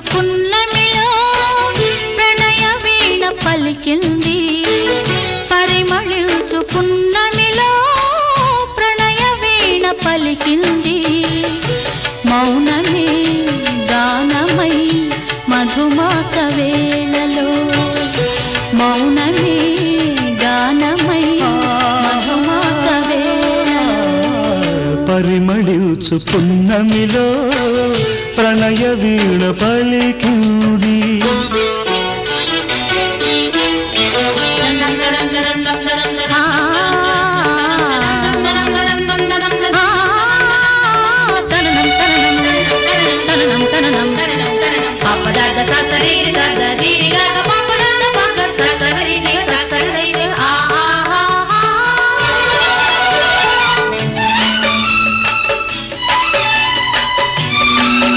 పున్నమిలో ప్రణయ వీణ పలికింది పరిమళించు పున్నమిలో ప్రణయ వీణ పలికింది మౌనమే గానమై మధుమాస వేళలో మౌనమే గానమై మధుమాస వేళలో పరిమళించు పున్నమిలో ప్రణయ వీణ పలికింది పాప దాద సా సరి స ద రి గా